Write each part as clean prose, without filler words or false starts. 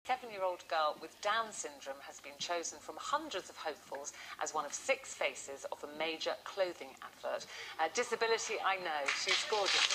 7-year-old girl with Down syndrome has been chosen from hundreds of hopefuls as one of 6 faces of a major clothing advert. Disability, I know, she's gorgeous.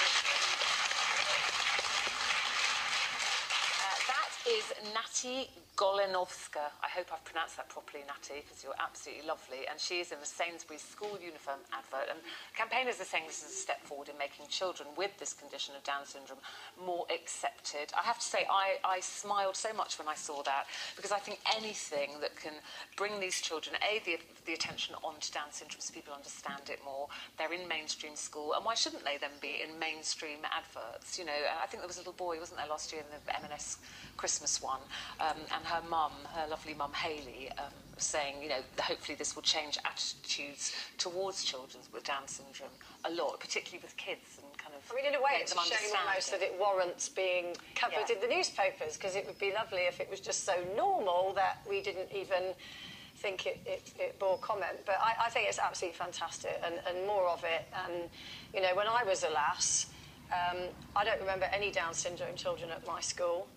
That is Natalia Goleniowska. I hope I've pronounced that properly, Natty, because you're absolutely lovely. And she is in the Sainsbury's school uniform advert. And campaigners are saying this is a step forward in making children with this condition of Down syndrome more accepted. I have to say, I smiled so much when I saw that, because I think anything that can bring these children, the attention onto Down syndrome so people understand it more. They're in mainstream school, and why shouldn't they then be in mainstream adverts? You know, I think there was a little boy, wasn't there, last year in the M&S Christmas one, and her mum, her lovely mum Hayley, saying, you know, hopefully this will change attitudes towards children with Down syndrome a lot, particularly with kids, and kind of. I mean, in a way, it's a shame almost that it warrants being covered in the newspapers, because it would be lovely if it was just so normal that we didn't even think it bore comment. But I think it's absolutely fantastic, and more of it. And, you know, when I was a lass, I don't remember any Down syndrome children at my school.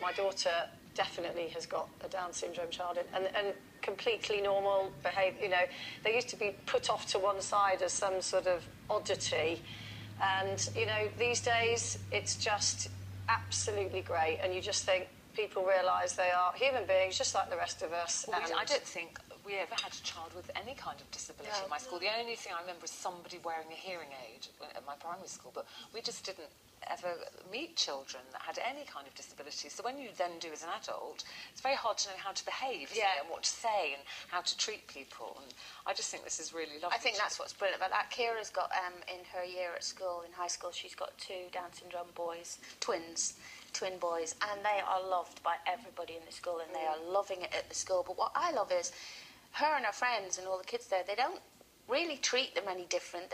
My daughter definitely has got a Down syndrome child, and completely normal behaviour. You know, they used to be put off to one side as some sort of oddity, and, you know, these days it's just absolutely great, and you just think people realise they are human beings just like the rest of us. Well, I don't think we ever had a child with any kind of disability in my school. The only thing I remember is somebody wearing a hearing aid at my primary school, but we just didn't ever meet children that had any kind of disability. So when you then do as an adult, it's very hard to know how to behave, and what to say and how to treat people. And I just think this is really lovely. I think that's what's brilliant about that. Kira's got, in her year at school, in high school, she's got 2 Down syndrome boys, twin boys, and they are loved by everybody in the school, and they are loving it at the school. But what I love is her and her friends and all the kids there, they don't really treat them any different.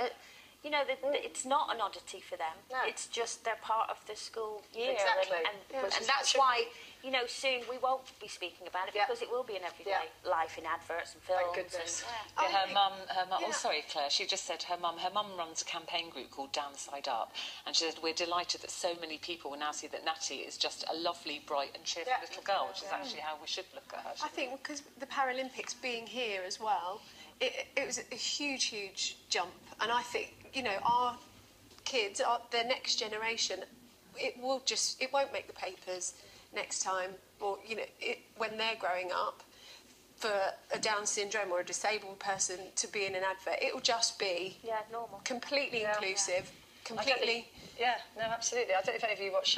You know, it's not an oddity for them. No. It's just they're part of the school year. Exactly. And that's why, you know, soon we won't be speaking about it, because it will be in everyday life, in adverts and films. Thank goodness. And, her mum, oh, sorry, Claire, she just said her mum runs a campaign group called Down Side Up, and she said, we're delighted that so many people will now see that Natty is just a lovely, bright and cheerful little girl, which is actually how we should look at her. I think because the Paralympics being here as well, it was a huge, huge jump, and I think, you know, our kids, their next generation, it won't make the papers next time, or, you know, when they're growing up, for a Down syndrome or a disabled person to be in an advert. It will just be normal, completely inclusive, completely. No, absolutely. I don't know if any of you watch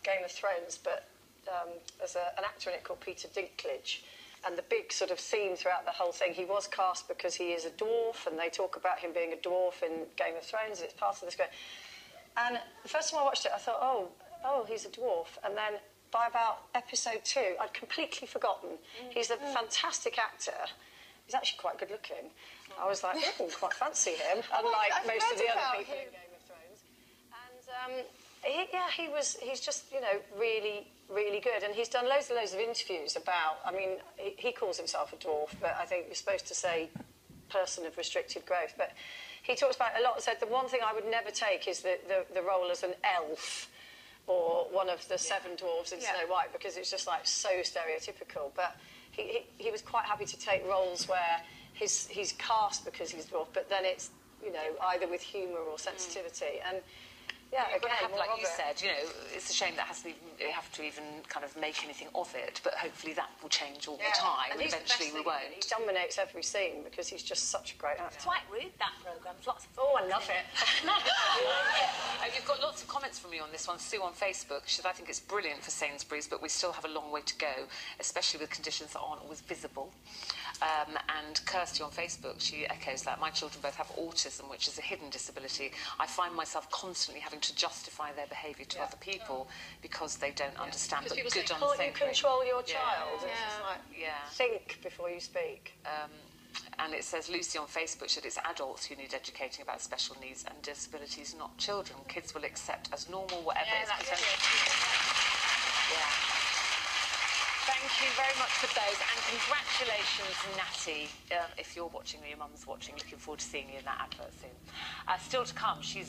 Game of Thrones, but there's an actor in it called Peter Dinklage. And the big sort of theme throughout the whole thing, he was cast because he is a dwarf, and they talk about him being a dwarf in Game of Thrones, and it's part of the script. And the first time I watched it, I thought, oh, he's a dwarf. And then by about episode 2, I'd completely forgotten. He's a fantastic actor. He's actually quite good looking. I was like, quite fancy him, unlike most of the other people in Game of Thrones. And he's just, you know, really, really good. And he's done loads and loads of interviews about, I mean, he calls himself a dwarf, but I think you're supposed to say person of restricted growth. But he talks about it a lot and said the one thing I would never take is the role as an elf or one of the 7 dwarves in Snow White, because it's just like so stereotypical. But he was quite happy to take roles where he's cast because he's dwarf, but then it's, you know, either with humour or sensitivity. And you've got to have, like you said, you know, it's a shame that you have to even kind of make anything of it, but hopefully that will change all the time, and eventually we won't. He dominates every scene because he's just such a great actor. It's quite rude, that programme. Lots of I love it. You've got lots of comments from you on this one. Sue on Facebook, she said, I think it's brilliant for Sainsbury's, but we still have a long way to go, especially with conditions that aren't always visible. And Kirsty on Facebook, she echoes that. My children both have autism, which is a hidden disability. I find myself constantly having to justify their behaviour to other people because they don't understand. But people good say, on the can't you control your child? Yeah. It's just like, think before you speak. And it says, Lucy on Facebook said it's adults who need educating about special needs and disabilities, not children. Kids will accept as normal whatever is presented. Thank you very much for those, and congratulations, Natty. If you're watching or your mum's watching, looking forward to seeing you in that advert soon. Still to come, she's